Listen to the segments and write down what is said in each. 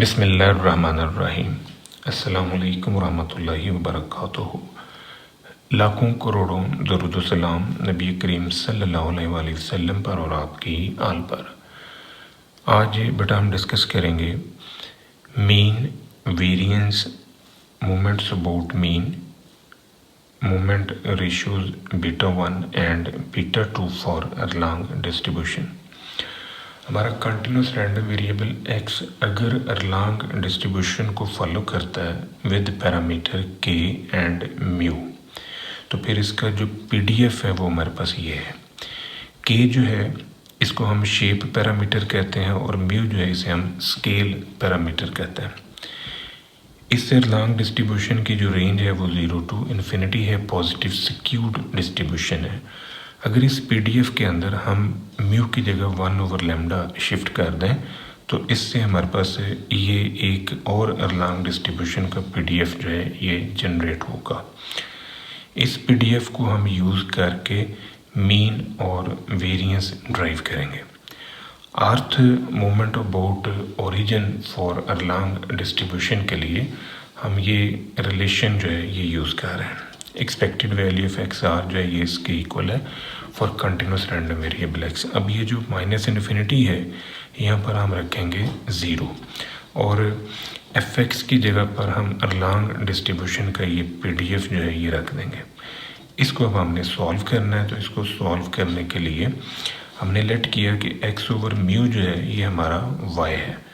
बिस्मिल्लाहिर्रहमानिर्रहीम। अस्सलामुअलैकुम रहमतुल्लाहि वबरकातुहू। लाखों करोड़ों दरूद सलाम नबी करीम सल्लल्लाहु अलैहि वसल्लम पर और आपकी आल पर। आज बेटा हम डिस्कस करेंगे mean, variance, moments about mean, moment ratios beta 1 and beta 2 for Erlang distribution. हमारा कंटिन्यूस रैंडम वेरिएबल x अगर एरलांग डिस्ट्रीब्यूशन को फॉलो करता है with parameter k and mu, तो फिर इसका जो पीडीएफ है वो हमारे पास ये है। k जो है इसको हम शेप पैरामीटर कहते हैं और म्यू जो है इसे हम स्केल पैरामीटर कहते हैं। इस एरलांग डिस्ट्रीब्यूशन की जो रेंज है वो 0 to इन्फिनिटी है, पॉजिटिव स्क्यूड डिस्ट्रीब्यूशन है। अगर इस पीडीएफ के अंदर हम म्यू की जगह 1/लैम्डा शिफ्ट कर दें तो इससे हमारे पास ये एक और एरलांग डिस्ट्रीब्यूशन का पीडीएफ जो है ये जनरेट होगा। इस पीडीएफ को हम यूज़ करके मीन और वेरिएंस ड्राइव करेंगे। Rth moment about origin for Erlang distribution के लिए हम ये रिलेशन जो है ये यूज़ कर रहे हैं। Expected value of x R जो है ये इसके इक्वल है for continuous random variable x. अब ये जो माइनस इन्फिनिटी है यहाँ पर हम रखेंगे 0 और एफ एक्स की जगह पर हम एरलांग डिस्ट्रीब्यूशन का ये पीडीएफ जो है ये रख देंगे। इसको अब हमने सॉल्व करना है, तो इसको सॉल्व करने के लिए हमने लेट किया कि x ओवर म्यू जो है ये हमारा y है।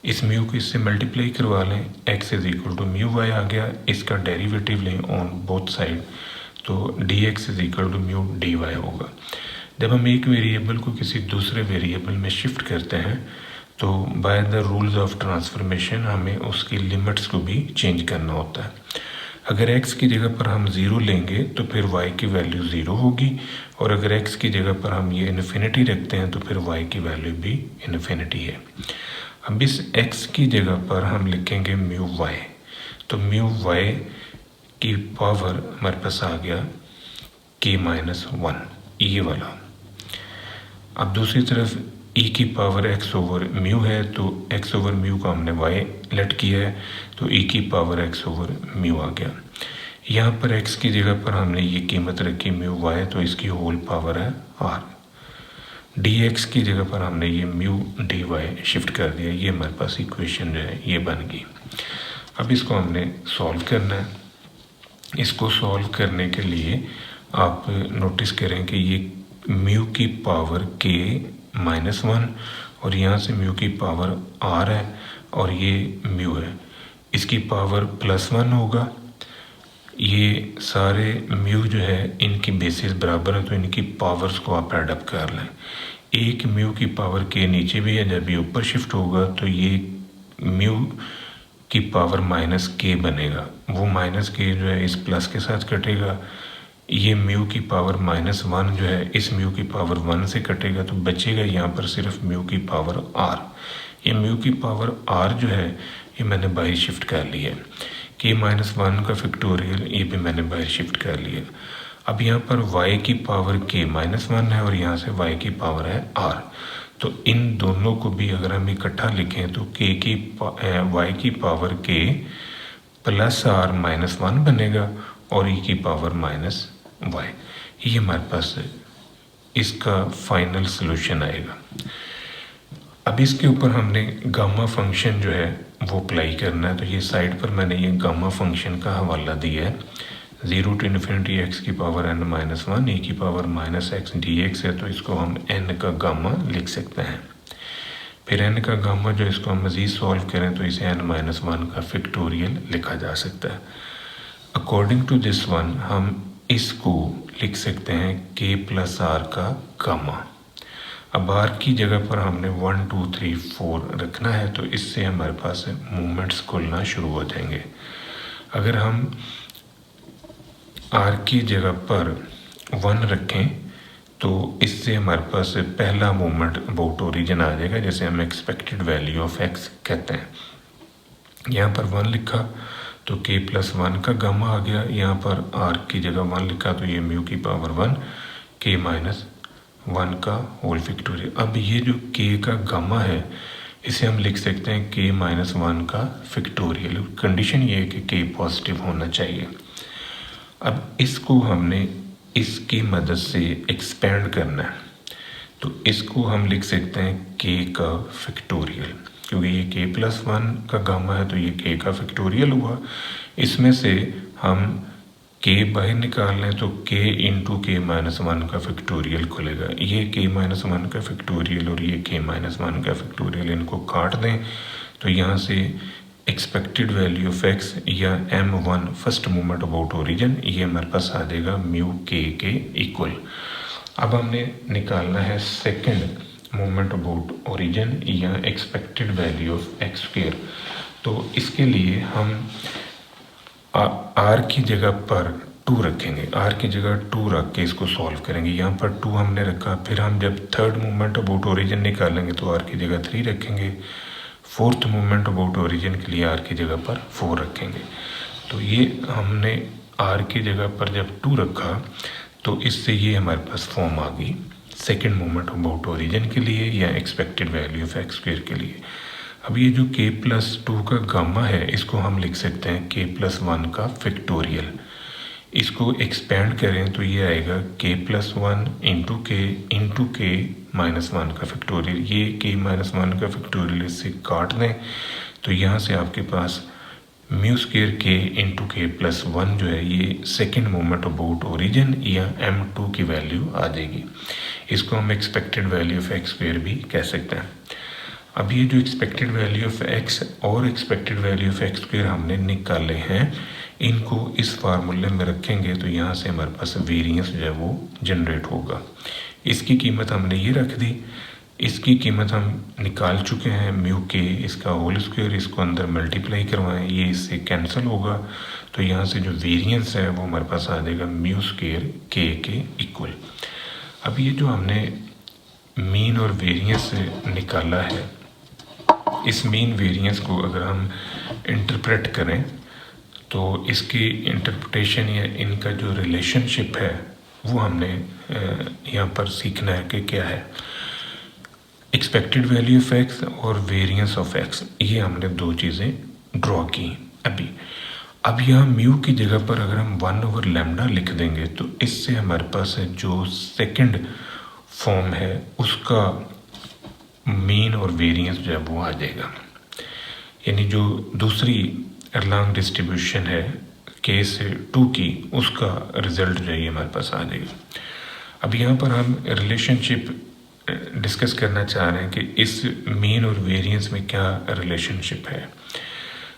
इस म्यू को इससे मल्टीप्लाई करवा लें, x is equal to mu y आ गया। इसका डेरिवेटिव लें ऑन बोथ साइड, तो dx is equal to mu dy होगा। जब हम एक वेरिएबल को किसी दूसरे वेरिएबल में शिफ्ट करते हैं तो by the rules of transformation हमें उसकी लिमिट्स को भी चेंज करना होता है। अगर x की जगह पर हम 0 लेंगे तो फिर y की वैल्यू 0 होगी, और अगर x की जगह पर हम ये इन्फिनिटी रखते हैं तो फिर y की वैल्यू भी इन्फिनिटी है। अब इस x की जगह पर हम लिखेंगे म्यू y, तो म्यू y की पावर हमारे पास आ गया k-1 ये वाला। अब दूसरी तरफ e की पावर x ओवर म्यू है, तो x ओवर म्यू का हमने y लेट किया है, तो e की पावर x ओवर म्यू आ गया। यहाँ पर x की जगह पर हमने ये कीमत रखी म्यू y, तो इसकी होल पावर है r। dx की जगह पर हमने ये म्यू dy शिफ्ट कर दिया। ये हमारे पास इक्वेशन जो है ये बन गई। अब इसको हमने सॉल्व करना है। इसको सॉल्व करने के लिए आप नोटिस करें कि ये म्यू की पावर k-1 और यहाँ से म्यू की पावर r है और ये म्यू है, इसकी पावर +1 होगा। ये सारे म्यू जो है इनकी बेसिस बराबर है, तो इनकी पावर्स को आप एड अप कर लें। एक म्यू की पावर k नीचे भी है, जब ये ऊपर शिफ्ट होगा तो ये म्यू की पावर -k बनेगा। वो -k जो है इस प्लस के साथ कटेगा। ये म्यू की पावर -1 जो है इस म्यू की पावर 1 से कटेगा, तो बचेगा यहाँ पर सिर्फ म्यू की पावर r। ये म्यू की पावर r जो है ये मैंने बाहर शिफ्ट कर लिया है। k-1 का फैक्टोरियल ये भी मैंने बाहर शिफ्ट कर लिया। अब यहाँ पर y की पावर k-1 है और यहाँ से y की पावर है r, तो इन दोनों को भी अगर हम इकट्ठा लिखें तो y की पावर k प्लस r-1 बनेगा और e की पावर -y। ये हमारे पास इसका फाइनल सॉल्यूशन आएगा। अब इसके ऊपर हमने गामा फंक्शन जो है वो अप्लाई करना है, तो ये साइड पर मैंने ये गामा फंक्शन का हवाला दिया है। 0 to इन्फिनिटी x की पावर n-1 e की पावर -x dx है, तो इसको हम n का गामा लिख सकते हैं। फिर n का गामा जो इसको हम मज़ीद सॉल्व करें तो इसे n-1 का फैक्टोरियल लिखा जा सकता है। अकॉर्डिंग टू दिस वन हम इसको लिख सकते हैं k + r का गामा। अब r की जगह पर हमने 1 2 3 4 रखना है, तो इससे हमारे पास मूवमेंट्स खुलना शुरू हो जाएंगे। अगर हम r की जगह पर 1 रखें तो इससे हमारे पास पहला मूवमेंट अबाउट ओरिजिन आ जाएगा, जैसे हम एक्सपेक्टेड वैल्यू ऑफ x कहते हैं। यहाँ पर 1 लिखा तो k+1 का गामा आ गया। यहाँ पर r की जगह 1 लिखा तो ये म्यू की पावर 1 k-1 का होल फैक्टोरियल। अब ये जो k का गामा है इसे हम लिख सकते हैं k माइनस वन का फैक्टोरियल। कंडीशन ये है कि k पॉजिटिव होना चाहिए। अब इसको हमने इसकी मदद से एक्सपेंड करना है, तो इसको हम लिख सकते हैं k का फैक्टोरियल, क्योंकि ये k प्लस वन का गामा है तो ये k का फैक्टोरियल हुआ। इसमें से हम k बाहर निकाल लें तो k इंटू के माइनस वन का फैक्टोरियल खुलेगा। ये k माइनस वन का फैक्टोरियल और ये k माइनस वन का फैक्टोरियल, इनको काट दें तो यहाँ से एक्सपेक्टेड वैल्यू ऑफ x या m1 first moment about origin, ये हमारे पास आ जाएगा म्यू k के इक्वल। अब हमने निकालना है सेकंड मोमेंट अबाउट ओरिजिन या expected value of x square. तो इसके लिए हम r की जगह पर 2 रखेंगे, r की जगह 2 रख के इसको सॉल्व करेंगे। यहाँ पर 2 हमने रखा, फिर हम जब थर्ड मोमेंट अबाउट ओरिजिन निकालेंगे तो r की जगह 3 रखेंगे, फोर्थ मोमेंट अबाउट ओरिजिन के लिए r की जगह पर 4 रखेंगे। तो ये हमने r की जगह पर जब 2 रखा तो इससे ये हमारे पास फॉर्म आ गई सेकेंड मोमेंट अबाउट ओरिजिन के लिए या expected value of x square के लिए। अब ये जो k प्लस 2 का गामा है इसको हम लिख सकते हैं k प्लस 1 का फैक्टोरियल। इसको एक्सपेंड करें तो ये आएगा k प्लस 1 इंटू के माइनस 1 का फैक्टोरियल। ये k माइनस 1 का फैक्टोरियल इससे काट दें तो यहाँ से आपके पास म्यू स्क्वायर k इंटू के प्लस 1 जो है ये सेकेंड मोमेंट अबाउट ओरिजिन या m2 की वैल्यू आ जाएगी। इसको हम expected value of x square भी कह सकते हैं। अब ये जो एक्सपेक्टेड वैल्यू ऑफ x और expected value of x square हमने निकाले हैं, इनको इस फार्मूले में रखेंगे तो यहाँ से हमारे पास वेरिएंस जो है वो जनरेट होगा। इसकी कीमत हमने ये रख दी, इसकी कीमत हम निकाल चुके हैं म्यू के, इसका होल स्क्वायर, इसको अंदर मल्टीप्लाई करवाएं, ये इससे कैंसिल होगा तो यहाँ से जो वेरिएंस है वो हमारे पास आ जाएगा म्यू स्क्वायर के इक्वल। अब ये जो हमने मीन और वेरिएंस निकाला है, इस मीन वेरिएंस को अगर हम इंटरप्रेट करें तो इसकी इंटरप्रिटेशन या इनका जो रिलेशनशिप है वो हमने यहाँ पर सीखना है कि क्या है। एक्सपेक्टेड वैल्यू ऑफ x और वेरिएंस ऑफ x, ये हमने दो चीज़ें ड्रॉ की अभी। अब यहाँ म्यू की जगह पर अगर हम 1/λ लिख देंगे तो इससे हमारे पास जो सेकंड फॉर्म है उसका मीन और वेरिएंस जो है वो आ जाएगा। यानी जो दूसरी एरलांग डिस्ट्रीब्यूशन है k से 2 की, उसका रिजल्ट जो है ये हमारे पास आ जाएगा। अब यहाँ पर हम रिलेशनशिप डिस्कस करना चाह रहे हैं कि इस मीन और वेरिएंस में क्या रिलेशनशिप है।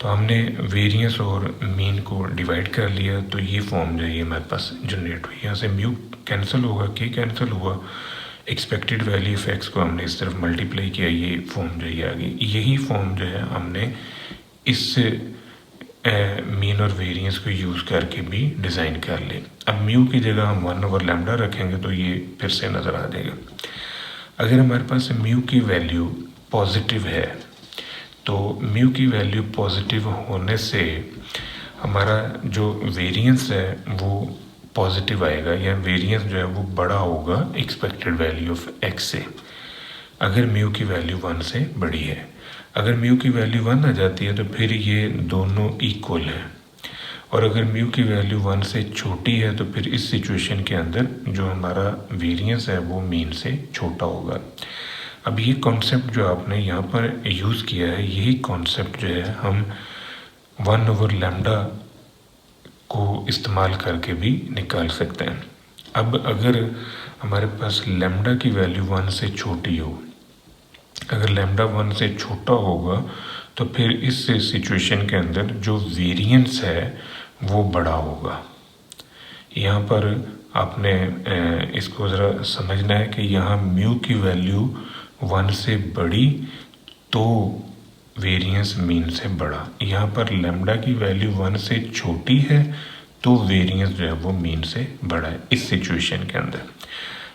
तो हमने वेरिएंस और मीन को डिवाइड कर लिया तो ये फॉर्म जो है ये हमारे पास जनरेट हुई। यहाँ से म्यू कैंसिल होगा, k कैंसिल हुआ, एक्सपेक्टेड वैल्यू ऑफ x को हमने इस तरफ मल्टीप्लाई किया, ये फॉर्म जो है आ गई। यही फॉर्म जो है हमने इस मीन और वेरिएंस को यूज़ करके भी डिज़ाइन कर ले। अब म्यू की जगह हम 1/λ रखेंगे तो ये फिर से नज़र आ जाएगा। अगर हमारे पास म्यू की वैल्यू पॉजिटिव है तो म्यू की वैल्यू पॉजिटिव होने से हमारा जो वेरिएंस है वो पॉजिटिव आएगा या वेरिएंस जो है वो बड़ा होगा एक्सपेक्टेड वैल्यू ऑफ x से, अगर म्यू की वैल्यू 1 से बड़ी है। अगर म्यू की वैल्यू 1 आ जाती है तो फिर ये दोनों इक्वल हैं, और अगर म्यू की वैल्यू 1 से छोटी है तो फिर इस सिचुएशन के अंदर जो हमारा वेरिएंस है वो मीन से छोटा होगा। अब ये कॉन्सेप्ट जो आपने यहाँ पर यूज़ किया है, यही कॉन्सेप्ट जो है हम 1/λ को इस्तेमाल करके भी निकाल सकते हैं। अब अगर हमारे पास लैम्डा की वैल्यू 1 से छोटी हो, अगर लैम्डा 1 से छोटा होगा तो फिर इस सिचुएशन के अंदर जो वेरिएंस है वो बड़ा होगा। यहाँ पर आपने इसको ज़रा समझना है कि यहाँ म्यू की वैल्यू 1 से बड़ी तो वेरिएंस मीन से बड़ा, यहाँ पर लैम्डा की वैल्यू 1 से छोटी है तो वेरिएंस जो है वो मीन से बड़ा है। इस सिचुएशन के अंदर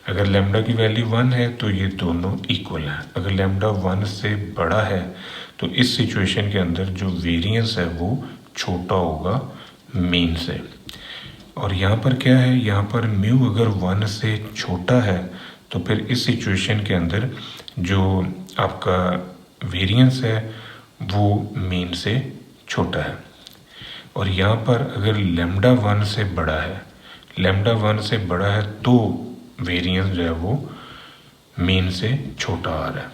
अगर लैम्डा की वैल्यू 1 है तो ये दोनों इक्वल हैं, अगर लैम्डा 1 से बड़ा है तो इस सिचुएशन के अंदर जो वेरिएंस है वो छोटा होगा मीन से। और यहाँ पर क्या है, यहाँ पर म्यू अगर 1 से छोटा है तो फिर इस सिचुएशन के अंदर जो आपका वेरिएंस है वो मीन से छोटा है। और यहाँ पर अगर लैम्डा 1 से बड़ा है, लैम्डा 1 से बड़ा है तो वेरिएंस जो है वो मीन से छोटा आ रहा है।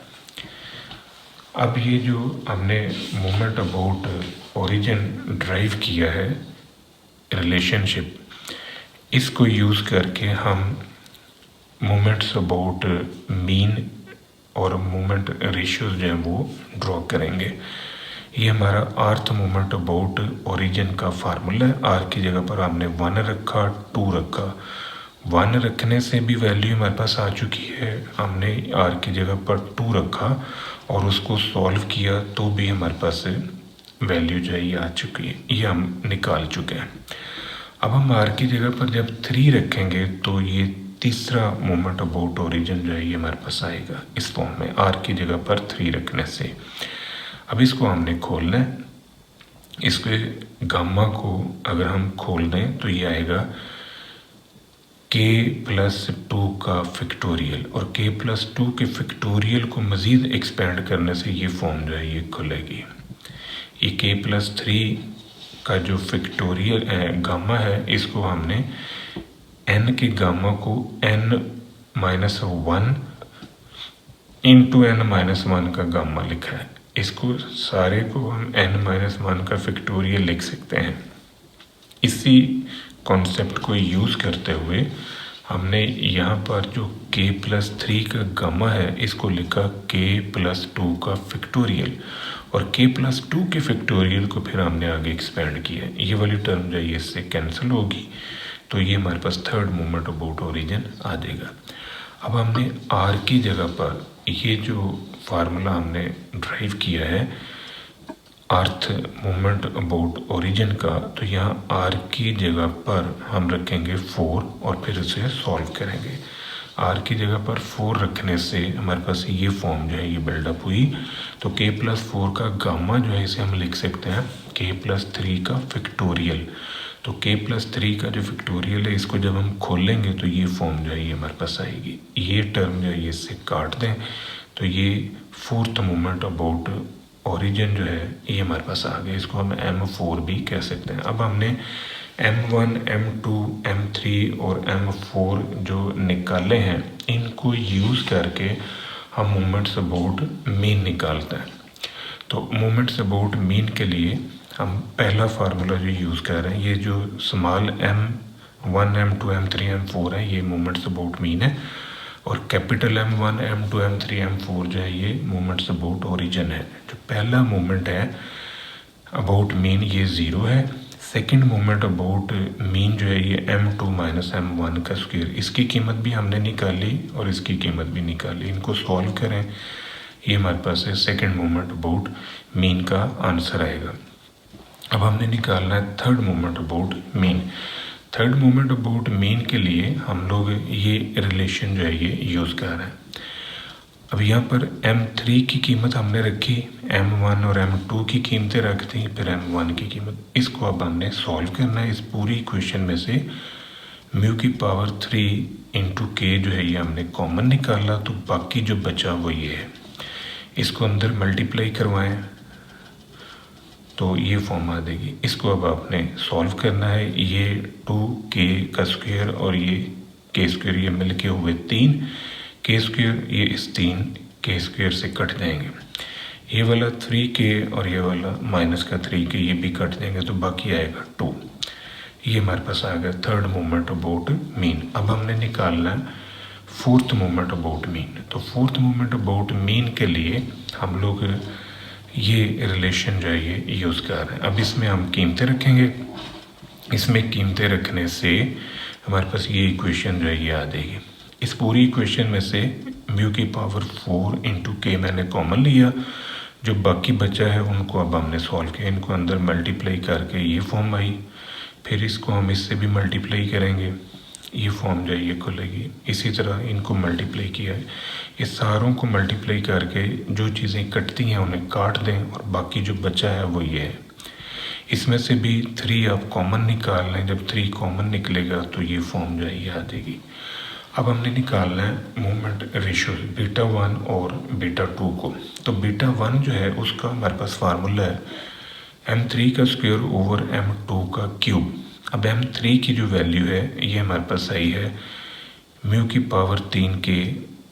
अब ये जो हमने मोमेंट अबाउट ओरिजिन ड्राइव किया है रिलेशनशिप, इसको यूज़ करके हम मोमेंट्स अबाउट मीन और मोमेंट रेशियोज जो हैं वो ड्रॉ करेंगे। ये हमारा आर्थ मोमेंट अबाउट ओरिजिन का फार्मूला है। आर की जगह पर हमने 1 रखा, 2 रखा। 1 रखने से भी वैल्यू हमारे पास आ चुकी है, हमने आर की जगह पर 2 रखा और उसको सॉल्व किया तो भी हमारे पास वैल्यू जो है ये आ चुकी है, ये हम निकाल चुके हैं। अब हम आर की जगह पर जब 3 रखेंगे तो ये तीसरा मोमेंट अबाउट ओरिजिन जो है ये हमारे पास आएगा इस फॉर्म में, आर की जगह पर 3 रखने से। अब इसको हमने खोलना है, इसके गामा को अगर हम खोल दें तो ये आएगा k+2 का फैक्टोरियल, और k+2 के फैक्टोरियल को मज़ीद एक्सपेंड करने से ये फॉर्म जो है ये खुलेगी। ये k+3 का जो फैक्टोरियल गामा है, इसको हमने n के गामा को n-1 इंटू n-1 का गामा लिखा है। इसको सारे को हम n-1 का फैक्टोरियल लिख सकते हैं। इसी कॉन्सेप्ट को यूज़ करते हुए हमने यहाँ पर जो k+3 का गामा है इसको लिखा k+2 का फैक्टोरियल, और k+2 के फैक्टोरियल को फिर हमने आगे एक्सपेंड किया। ये वाली टर्म जो है इससे कैंसिल होगी, तो ये हमारे पास थर्ड मोमेंट अबाउट ओरिजिन आ जाएगा। अब हमने आर की जगह पर ये जो फार्मूला हमने ड्राइव किया है अर्थ मोमेंट अबाउट ओरिजिन का, तो यहाँ आर की जगह पर हम रखेंगे 4 और फिर उसे सॉल्व करेंगे। आर की जगह पर 4 रखने से हमारे पास ये फॉर्म जो है ये बिल्डअप हुई। तो k+4 का गामा जो है इसे हम लिख सकते हैं k+3 का फैक्टोरियल। तो k+3 का जो फैक्टोरियल है इसको जब हम खोलेंगे तो ये फॉर्म जो है ये हमारे पास आएगी। ये टर्म जो है ये इससे काट दें तो ये फोर्थ मोमेंट अबाउट ओरिजिन जो है ये हमारे पास आ गया। इसको हम m4 भी कह सकते हैं। अब हमने m1, m2, m3 और m4 जो निकाले हैं इनको यूज़ करके हम मोमेंट्स अबाउट मीन निकालते हैं। तो मोमेंट्स अबाउट मीन के लिए हम पहला फार्मूला जो यूज़ कर रहे हैं, ये जो small m1, m2, m3, m4 है ये मोमेंट्स अबाउट मीन है, और capital m1, m2, m3, m4 जो है ये मोमेंट्स अबाउट ओरिजिन है। जो पहला मोमेंट है अबाउट मीन ये 0 है। सेकंड मोमेंट अबाउट मीन जो है ये m2 - m1 का स्क्वायर, इसकी कीमत भी हमने निकाली और इसकी कीमत भी निकाली। इनको सॉल्व करें, ये हमारे पास है सेकंड मोमेंट अबाउट मीन का आंसर आएगा। अब हमने निकालना है third moment about mean. Third moment about mean के लिए हम लोग ये रिलेशन जो है ये यूज़ कर रहे हैं। अब यहाँ पर m3 की कीमत हमने रखी, m1 और m2 की कीमतें रख दी, फिर m1 की कीमत। इसको अब हमने सॉल्व करना है। इस पूरी इक्वेशन में से μ⁴ इंटू k जो है ये हमने कॉमन निकाला, तो बाकी जो बचा वो ये है। इसको अंदर मल्टीप्लाई करवाएं तो ये फॉर्म आ देगी। इसको अब आपने सॉल्व करना है। ये 2k का स्क्वायर और ये k स्क्वायर ये मिल के हुए 3, k स्क्वायर ये इस 3 k स्क्वायर से कट जाएंगे। ये वाला 3k और ये वाला -3k ये भी कट देंगे तो बाकी आएगा 2। ये हमारे पास आ गया थर्ड मोमेंट अबाउट मीन। अब हमने निकालना है फोर्थ मोमेंट अबाउट मीन। तो फोर्थ मोमेंट अबाउट मीन के लिए हम लोग ये रिलेशन जो है ये यूज़ कर रहे हैं। अब इसमें हम कीमतें रखेंगे। इसमें कीमतें रखने से हमारे पास ये इक्वेशन जो है ये आ जाएगी। इस पूरी इक्वेशन में से μ⁴ इंटू k मैंने कॉमन लिया, जो बाकी बचा है उनको अब हमने सॉल्व किया। इनको अंदर मल्टीप्लाई करके ये फॉर्म आई, फिर इसको हम इससे भी मल्टीप्लाई करेंगे, ये फॉर्म जो है ये खुलेगी। इसी तरह इनको मल्टीप्लाई किया है। ये सारों को मल्टीप्लाई करके जो चीज़ें कटती हैं उन्हें काट दें और बाकी जो बचा है वो ये है। इसमें से भी 3 आप कॉमन निकाल लें। जब 3 कॉमन निकलेगा तो ये फॉर्म जो है ये आ जाएगी। अब हमने निकालना है मूवमेंट रेशियो बीटा 1 और बीटा 2 को। तो बीटा 1 जो है उसका हमारे पास फार्मूला है m3 का स्क्वायर ओवर m2 का क्यूब। अब m3 की जो वैल्यू है ये हमारे पास आई है म्यू की पावर 3 के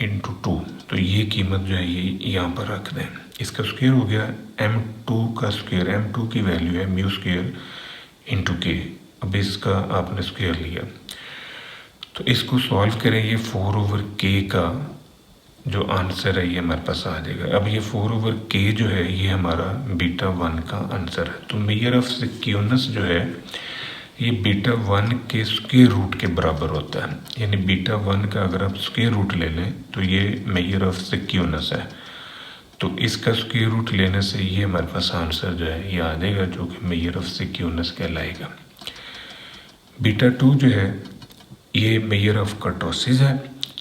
इंटू 2। तो ये कीमत जो है ये यहाँ पर रख दें। इसका स्क्वायर हो गया m2 का स्क्वायर, m2 की वैल्यू है म्यू स्क्वायर इंटू के। अब इसका आपने स्क्वायर लिया तो इसको सॉल्व करें, ये 4 ओवर के का जो आंसर है ये हमारे पास आ जाएगा। अब ये 4 ओवर के जो है ये हमारा बीटा 1 का आंसर है। तो मेजर ऑफ सिक्योरनेस जो है ये बीटा 1 के स्क्वायर रूट के बराबर होता है, यानी बीटा 1 का अगर आप स्क्वायर रूट ले लें तो ये मेजर ऑफ सिक्योरनेस है। तो इसका स्क्वायर रूट लेने से ये हमारे पास आंसर जो है ये आ जाएगा, जो कि मेजर ऑफ सिक्योरनेस कहलाएगा। बीटा 2 जो है ये मेजर ऑफ कर्टोसिस है।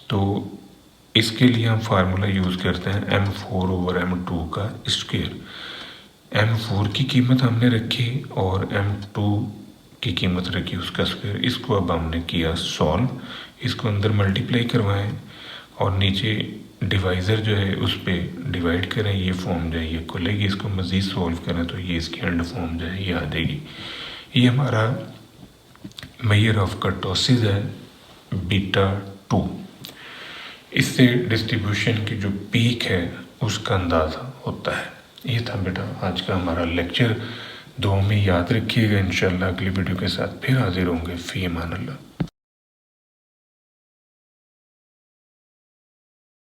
तो इसके लिए हम फार्मूला यूज़ करते हैं m4 ओवर m2 का स्क्वायर। m4 की कीमत हमने रखी और m2 की कीमत रखी उसका स्क्वायर। इसको अब हमने किया सॉल्व, इसको अंदर मल्टीप्लाई करवाएं और नीचे डिवाइज़र जो है उस पर डिवाइड करें, ये फॉर्म जो है ये खुलेगी। इसको मज़ीद सॉल्व करें तो ये इसकी एंड फॉर्म जो है ये आ जाएगी। ये हमारा मेजर ऑफ कर्टोसिस है बीटा 2। इससे डिस्ट्रीब्यूशन की जो पीक है उसका अंदाज़ा होता है। ये था बेटा आज का हमारा लेक्चर। दुआ में याद रखिएगा। इंशाल्लाह अगली वीडियो के साथ फिर हाजिर होंगे। फ़ी अमान अल्लाह।